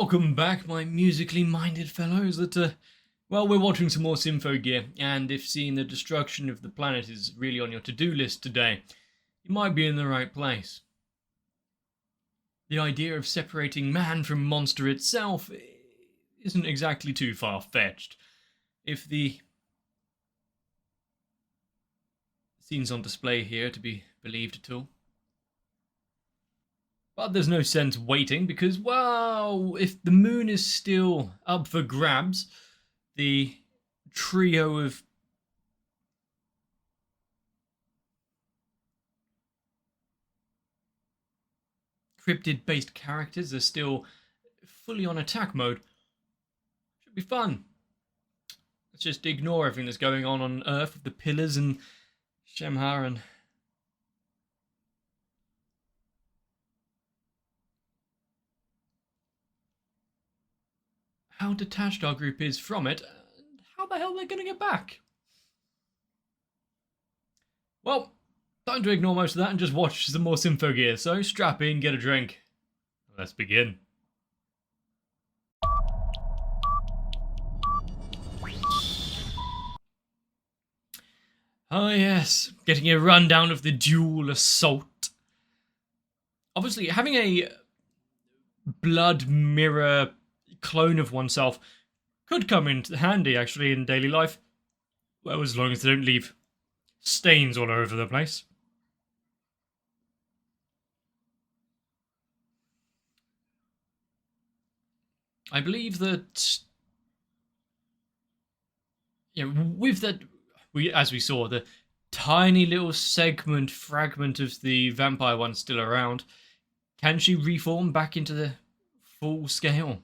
Welcome back, my musically minded fellows. Well, we're watching some more Symphogear, and if seeing the destruction of the planet is really on your to-do list today, you might be in the right place. The idea of separating man from monster itself isn't exactly too far-fetched. If the scenes on display here to be believed at all. But there's no sense waiting because, well, if the moon is still up for grabs, the trio of cryptid-based characters are still fully on attack mode. Should be fun. Let's just ignore everything that's going on Earth with the pillars and Shemhar and how detached our group is from it, and how the hell they're going to get back. Well, time to ignore most of that and just watch some more Symphogear, so strap in, get a drink. Let's begin. Oh yes, getting a rundown of the dual assault. Obviously, having a blood mirror clone of oneself could come in handy, actually, in daily life. Well, as long as they don't leave stains all over the place. I believe that, with that, as we saw, the tiny little fragment of the vampire one still around, can she reform back into the full scale?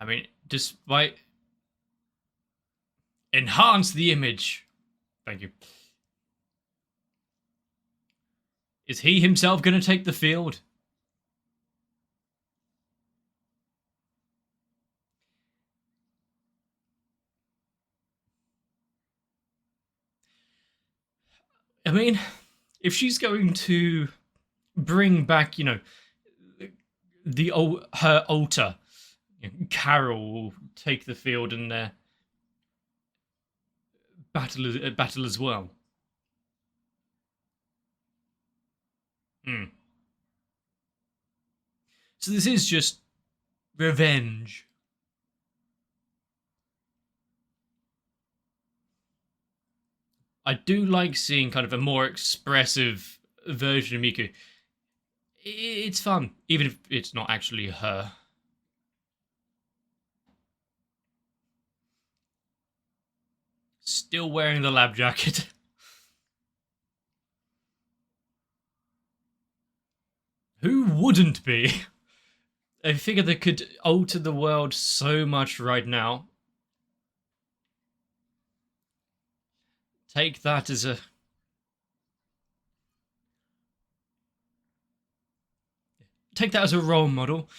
I mean, despite enhance the image. Thank you. Is he himself going to take the field? I mean, if she's going to bring back, her altar, Carol will take the field and battle as well. So this is just revenge. I do like seeing kind of a more expressive version of Miku. It's fun, even if it's not actually her. Still wearing the lab jacket. Who wouldn't be? A figure that could alter the world so much right now. Take that as a... Take that as a role model.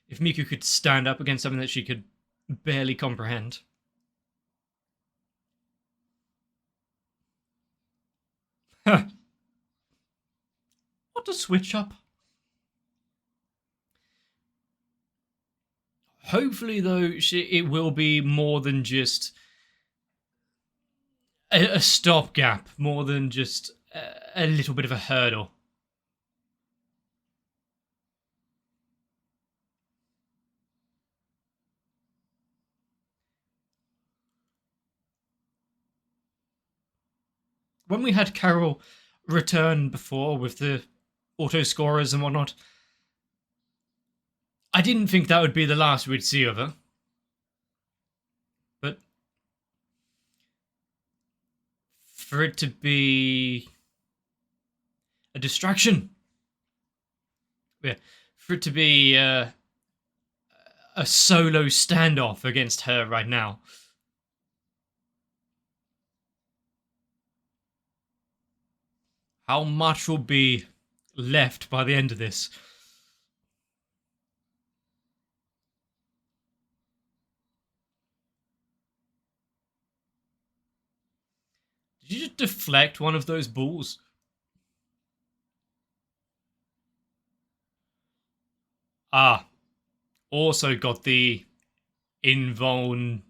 If Miku could stand up against something that she could barely comprehend. What a switch up. Hopefully, though, it will be more than just a stopgap, more than just a little bit of a hurdle. When we had Carol return before with the auto scorers and whatnot, I didn't think that would be the last we'd see of her. But for it to be a distraction, for it to be a solo standoff against her right now. How much will be left by the end of this? Did you just deflect one of those balls? Ah, also got the invuln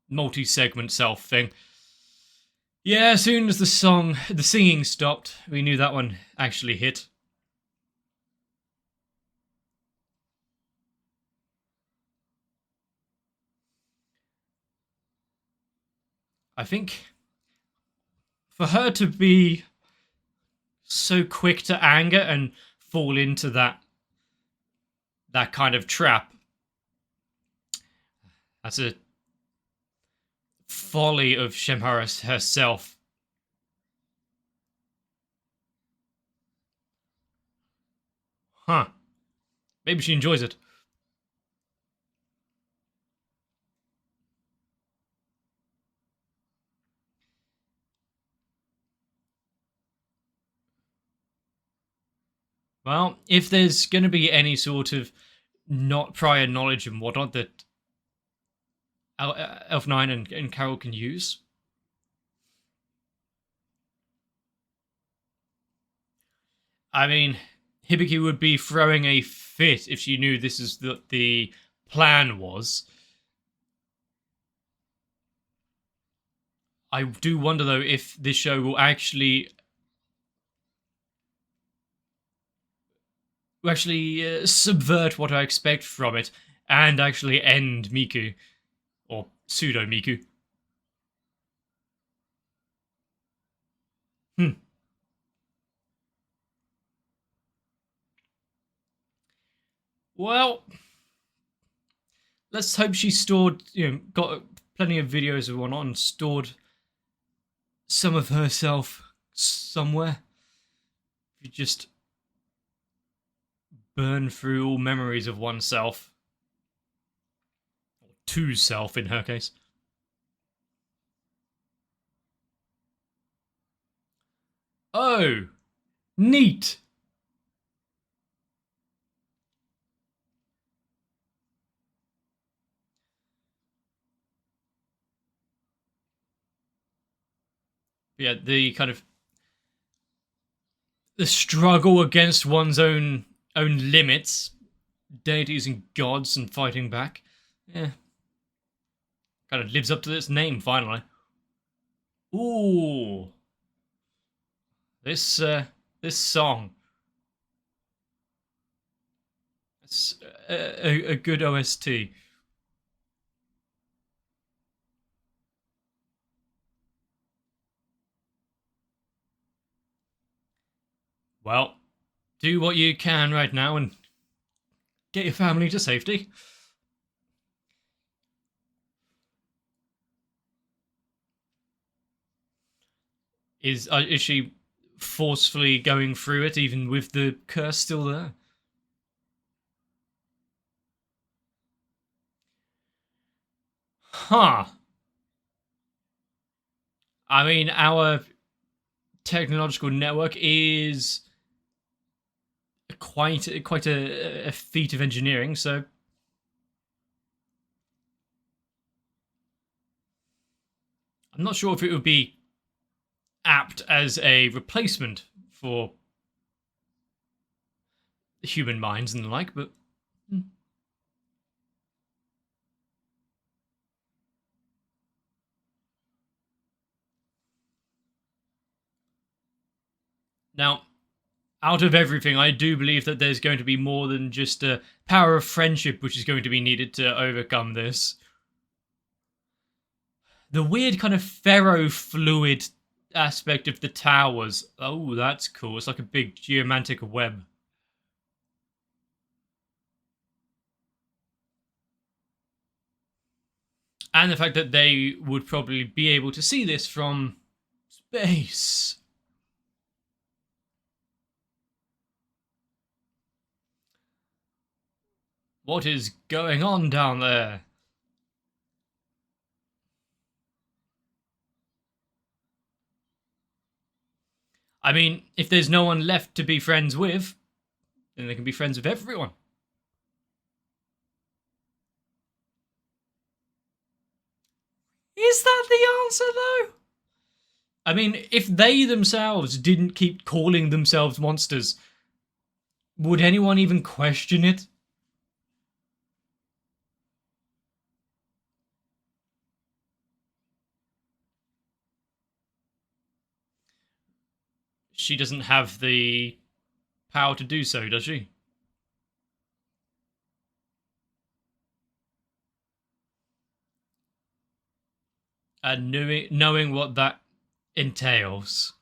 multi-segment self thing. Yeah, as soon as the singing stopped, we knew that one actually hit. I think for her to be so quick to anger and fall into that kind of trap, that's a folly of Shemhara herself. Huh. Maybe she enjoys it. Well, if there's going to be any sort of not prior knowledge and whatnot that Elf9 and Carol can use, I mean, Hibiki would be throwing a fit if she knew this is the plan was. I do wonder, though, if this show will actually subvert what I expect from it and actually end Miku, or pseudo Miku. Well, let's hope she stored, got plenty of videos of one on, stored some of herself somewhere. You just burn through all memories of oneself. Or two self, in her case. Oh, neat. Yeah, the kind of the struggle against one's own limits, deities and gods, and fighting back. Yeah, kind of lives up to its name finally. Ooh, this song. It's a good OST. Well, do what you can right now and get your family to safety. Is she forcefully going through it even with the curse still there? Huh. I mean, our technological network is quite a feat of engineering, so I'm not sure if it would be apt as a replacement for human minds and the like, but now, out of everything, I do believe that there's going to be more than just a power of friendship which is going to be needed to overcome this. The weird kind of ferrofluid aspect of the towers. Oh, that's cool. It's like a big geomantic web. And the fact that they would probably be able to see this from space. What is going on down there? I mean, if there's no one left to be friends with, then they can be friends with everyone. Is that the answer, though? I mean, if they themselves didn't keep calling themselves monsters, would anyone even question it? She doesn't have the power to do so, does she? And knowing what that entails.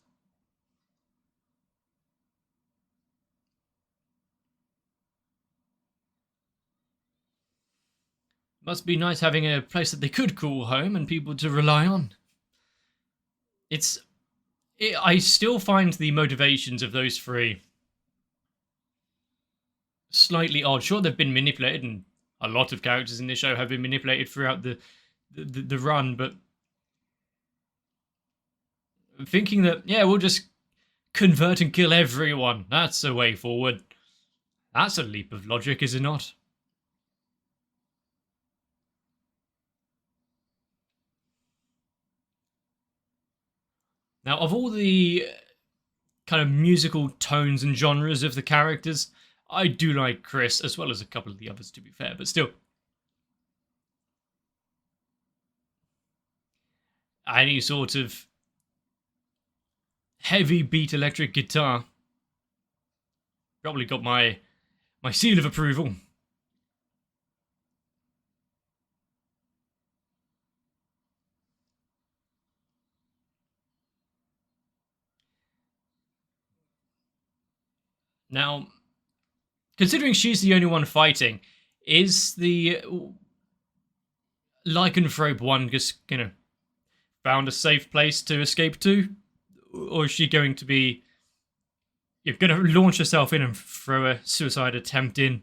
Must be nice having a place that they could call home and people to rely on. I still find the motivations of those three slightly odd. Sure, they've been manipulated, and a lot of characters in this show have been manipulated throughout the run, but thinking that, yeah, we'll just convert and kill everyone, that's a way forward. That's a leap of logic, is it not? Now, of all the kind of musical tones and genres of the characters, I do like Chris, as well as a couple of the others, to be fair, but still. Any sort of heavy beat electric guitar probably got my seal of approval. Now, considering she's the only one fighting, is the lycanthrope one just, found a safe place to escape to? Or is she going to be... You're going to launch herself in and throw a suicide attempt in?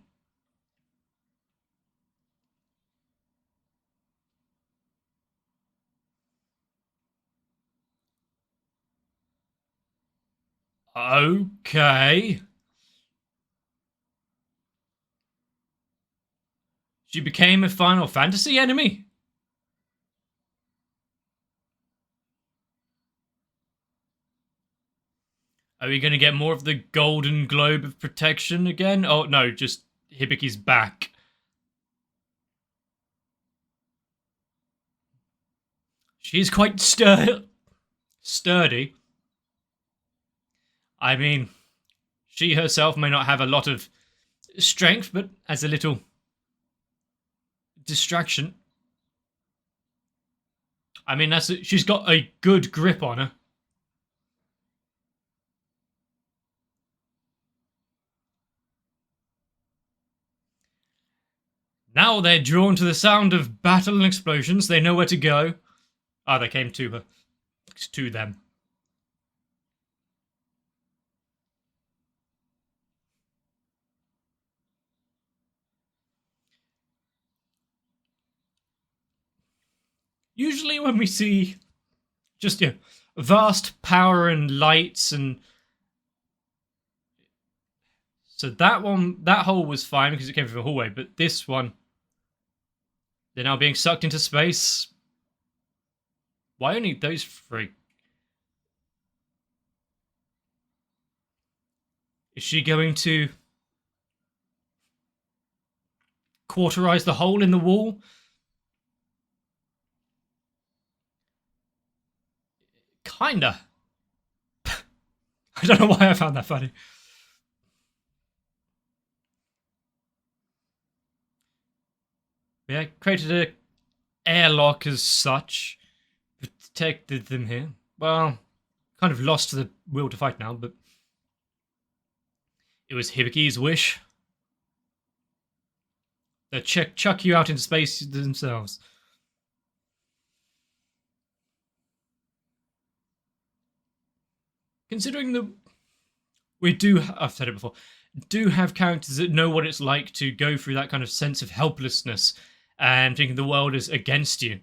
Okay. She became a Final Fantasy enemy? Are we going to get more of the Golden Globe of Protection again? Oh, no, just Hibiki's back. She's quite sturdy. I mean, she herself may not have a lot of strength, but as a little distraction. I mean, she's got a good grip on her. Now they're drawn to the sound of battle and explosions. They know where to go. Ah, they came to her. To them. Usually when we see just, vast power and lights and... So that hole was fine because it came from the hallway, but this one... They're now being sucked into space. Why only those three? Is she going to cauterize the hole in the wall? Kinda. I don't know why I found that funny. Yeah, created a airlock as such. Protected them here. Well, kind of lost the will to fight now, but it was Hibiki's wish. They'll chuck you out into space themselves. Considering I've said it before, do have characters that know what it's like to go through that kind of sense of helplessness and thinking the world is against you.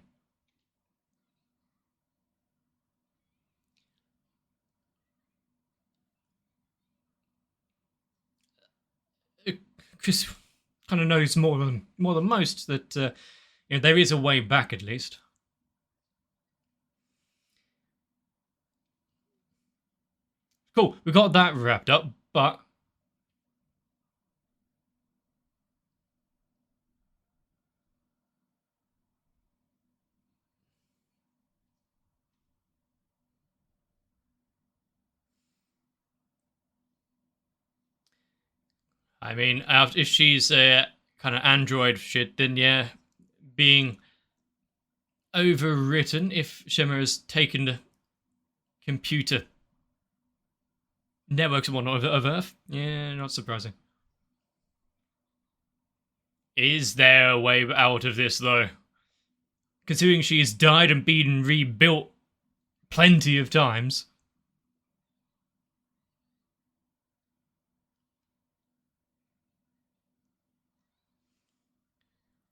Chris kind of knows more than most that there is a way back at least. Cool, we got that wrapped up, but I mean, if she's a kind of android shit, then yeah, being overwritten if Shema has taken the computer networks and whatnot of Earth. Yeah, not surprising. Is there a way out of this, though? Considering she has died and been rebuilt plenty of times.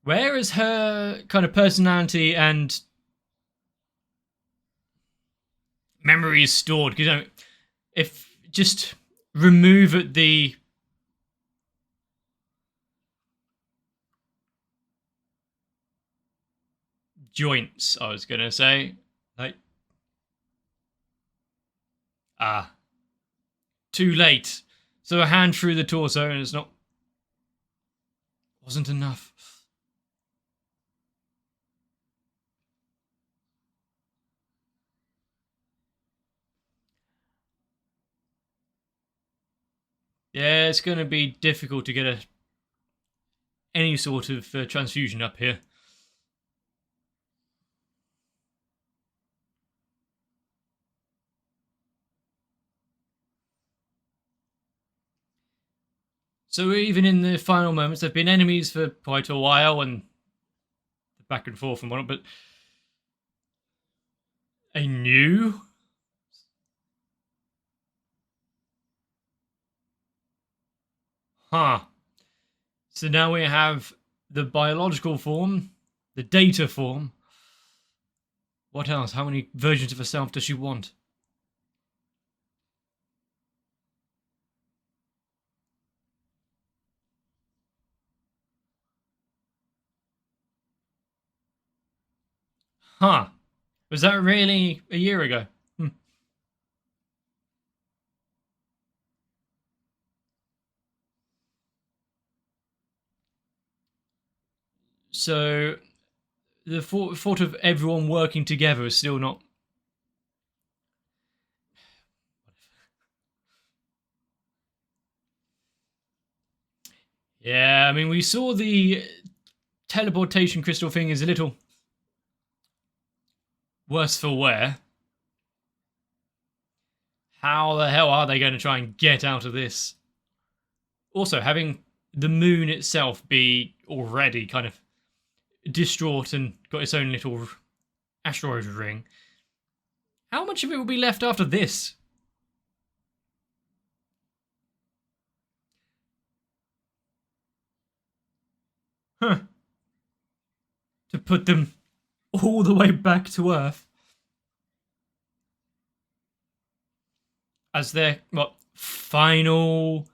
Where is her kind of personality and memories stored? Because, you know, if just remove the joints, I was gonna say, like, too late. So a hand through the torso and it's not, wasn't enough. Yeah, it's going to be difficult to get any sort of transfusion up here. So even in the final moments, they've been enemies for quite a while and back and forth and whatnot, but a new? Huh. So now we have the biological form, the data form. What else? How many versions of herself does she want? Huh. Was that really a year ago? So the thought of everyone working together is still not. Yeah, I mean, we saw the teleportation crystal thing is a little worse for wear. How the hell are they going to try and get out of this? Also, having the moon itself be already kind of distraught and got its own little asteroid ring, how much of it will be left after this? Huh. To put them all the way back to Earth as their, what, final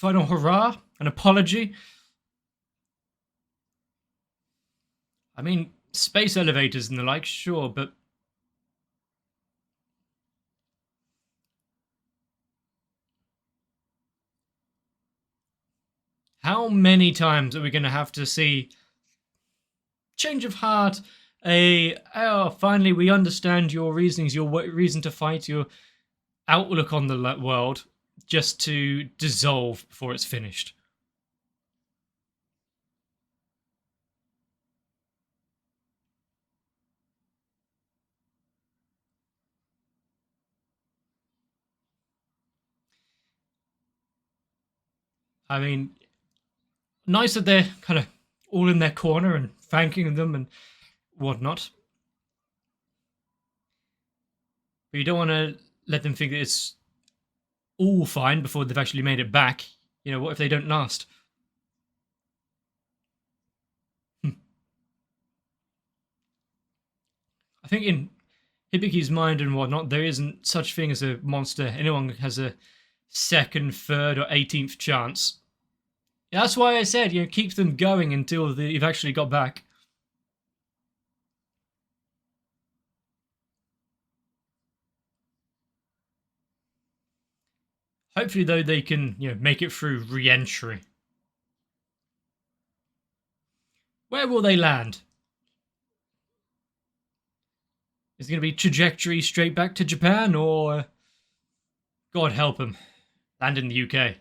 hurrah? An apology? I mean, space elevators and the like, sure, but how many times are we going to have to see change of heart, finally we understand your reasonings, your reason to fight, your outlook on the world, just to dissolve before it's finished? I mean, nice that they're kind of all in their corner and thanking them and whatnot. But you don't want to let them think that it's all fine before they've actually made it back. You know, what if they don't last? I think in Hibiki's mind and whatnot, there isn't such thing as a monster. Anyone has a second, third, or 18th chance. That's why I said, you know, keep them going until you've actually got back. Hopefully, though, they can, you know, make it through re-entry. Where will they land? Is it going to be trajectory straight back to Japan, or God help them? Land in the UK.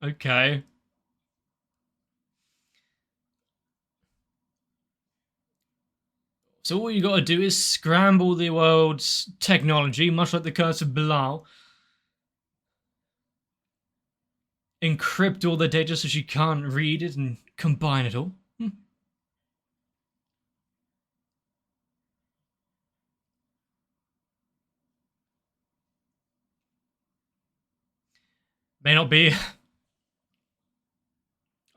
Okay. So all you got to do is scramble the world's technology, much like the Curse of Bilal. Encrypt all the data so she can't read it and combine it all. May not be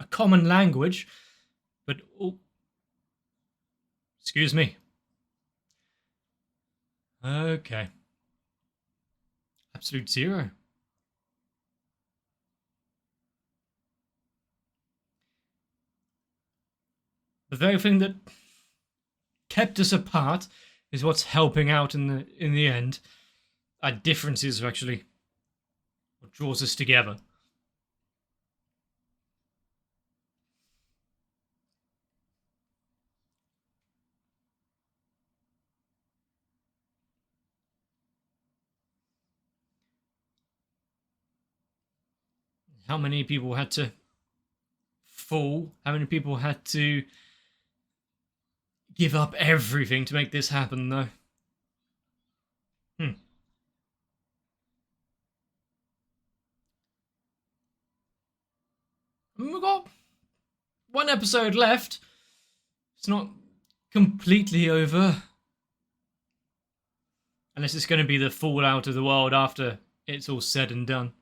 a common language, but... Oh, excuse me. Okay. Absolute zero. The very thing that kept us apart is what's helping out in the end. Our differences are actually what draws us together. How many people had to fall? How many people had to give up everything to make this happen, though? We've got one episode left. It's not completely over. Unless it's going to be the fallout of the world after it's all said and done.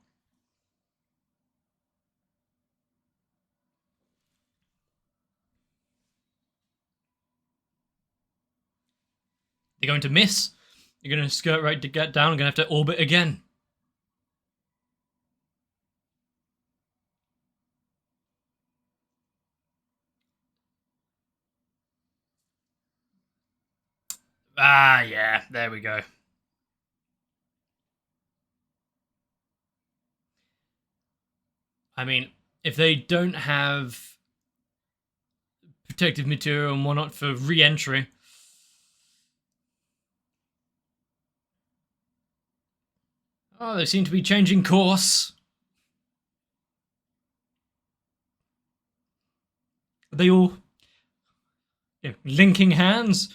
They're going to miss. You're going to skirt right to get down. You're going to have to orbit again. Ah, yeah, there we go. I mean, if they don't have protective material and whatnot for re-entry, oh, they seem to be changing course. Are they all linking hands?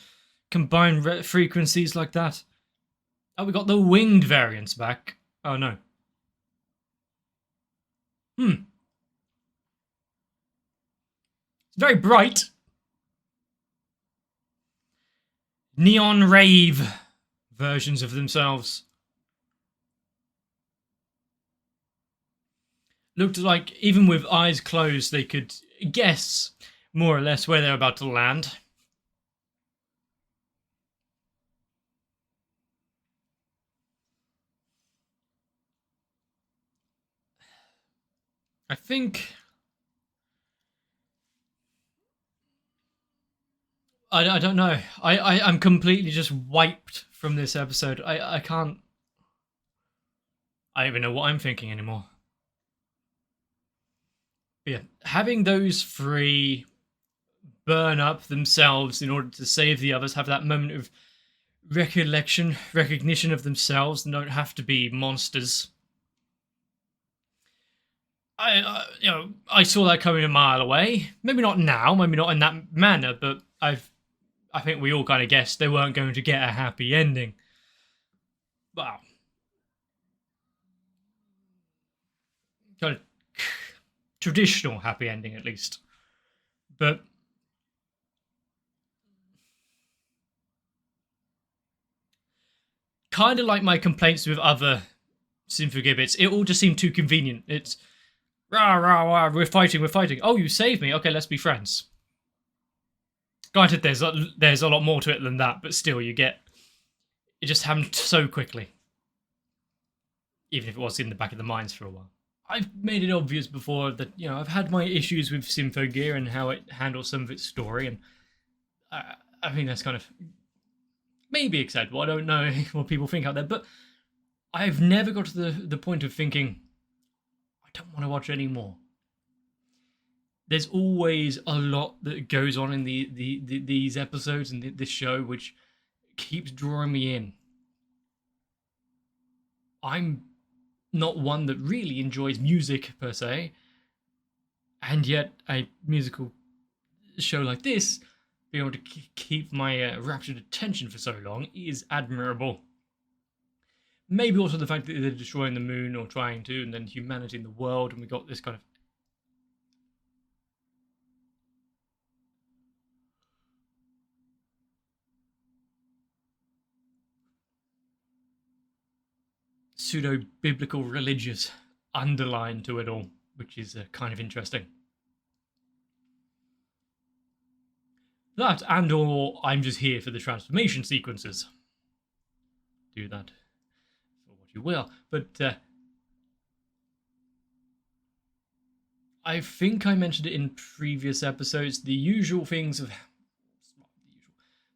Combine frequencies like that? Oh, we got the winged variants back. Oh, no. It's very bright. Neon rave versions of themselves. Looked like, even with eyes closed, they could guess more or less where they're about to land. I think... I don't know. I'm completely just wiped from this episode. I can't... I don't even know what I'm thinking anymore. But yeah, having those three burn up themselves in order to save the others, have that moment of recognition of themselves, and don't have to be monsters. I saw that coming a mile away. Maybe not now, maybe not in that manner, but I think we all kind of guessed they weren't going to get a happy ending. Wow. Kind of traditional happy ending, at least. But kind of like my complaints with other Symphogear bits, it all just seemed too convenient. It's rah, rah, rah, we're fighting. Oh, you saved me. Okay, let's be friends. Granted, there's a lot more to it than that, but still, it just happened so quickly. Even if it was in the back of the minds for a while. I've made it obvious before that, I've had my issues with Symphogear and how it handles some of its story, and I think that's kind of maybe acceptable. I don't know what people think out there, but I've never got to the point of thinking, I don't want to watch anymore. there's always a lot that goes on in these episodes and this show which keeps drawing me in. I'm not one that really enjoys music per se, and yet a musical show like this, being able to keep my raptured attention for so long, is admirable. Maybe also the fact that they're destroying the moon, or trying to, and then humanity in the world, and we got this kind of pseudo-biblical religious underline to it all, which is kind of interesting. That, and or I'm just here for the transformation sequences. Do that for what you will. But I think I mentioned it in previous episodes. The usual things of...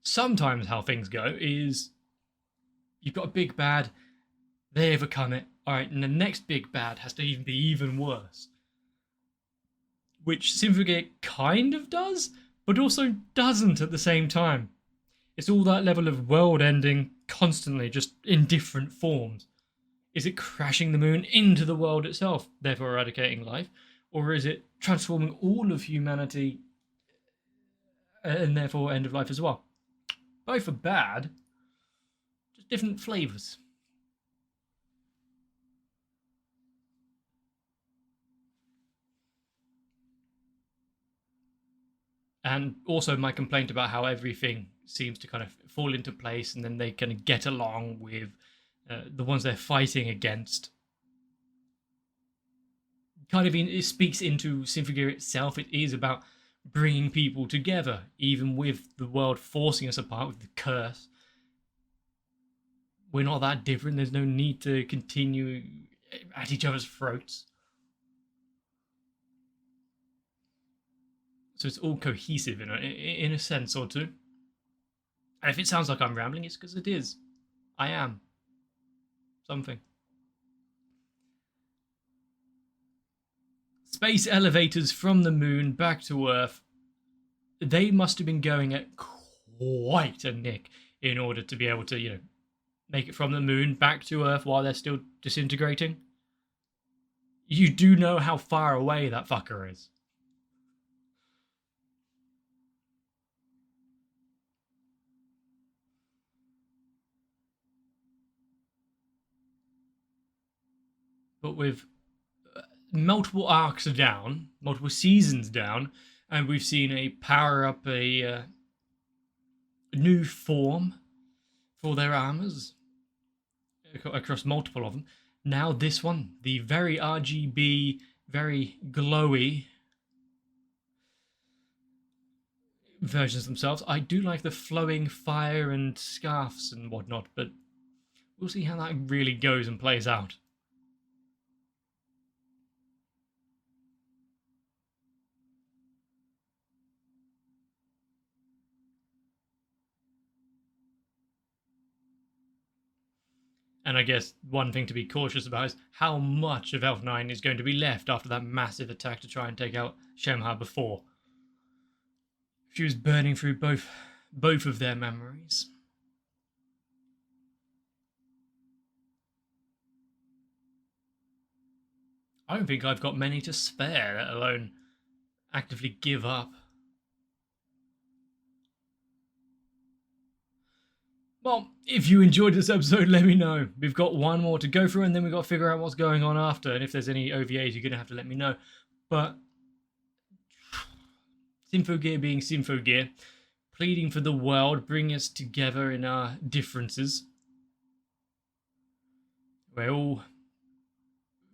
Sometimes how things go is you've got a big bad, they overcome it. Alright, and the next big bad has to be even worse. Which Symphogear kind of does, but also doesn't at the same time. It's all that level of world ending constantly, just in different forms. Is it crashing the moon into the world itself, therefore eradicating life? Or is it transforming all of humanity and therefore end of life as well? Both are bad, just different flavours. And also my complaint about how everything seems to kind of fall into place and then they kind of get along with the ones they're fighting against. Kind of it speaks into Symphogear itself. It is about bringing people together, even with the world forcing us apart with the curse. We're not that different. There's no need to continue at each other's throats. So it's all cohesive in a sense or two. And if it sounds like I'm rambling, it's because it is. I am. Something. Space elevators from the moon back to Earth. They must have been going at quite a nick in order to be able to, make it from the moon back to Earth while they're still disintegrating. You do know how far away that fucker is. But with multiple arcs down, multiple seasons down, and we've seen a power up a new form for their armors across multiple of them. Now this one, the very RGB, very glowy versions themselves. I do like the flowing fire and scarves and whatnot, but we'll see how that really goes and plays out. And I guess one thing to be cautious about is how much of Elf9 is going to be left after that massive attack to try and take out Shemha before. She was burning through both of their memories. I don't think I've got many to spare, let alone actively give up. Well, if you enjoyed this episode, let me know. We've got one more to go through, and then we've got to figure out what's going on after. And if there's any OVAs, you're going to have to let me know. But Symphogear being Symphogear, pleading for the world, bringing us together in our differences. We're all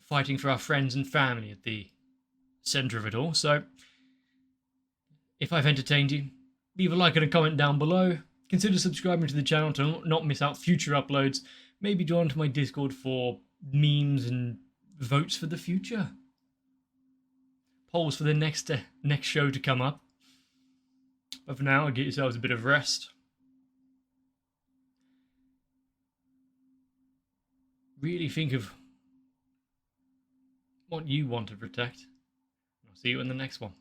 fighting for our friends and family at the centre of it all. So, if I've entertained you, leave a like and a comment down below. Consider subscribing to the channel to not miss out future uploads. Maybe join to my Discord for memes and votes for the future. Polls for the next show to come up. But for now, get yourselves a bit of rest. Really think of what you want to protect. I'll see you in the next one.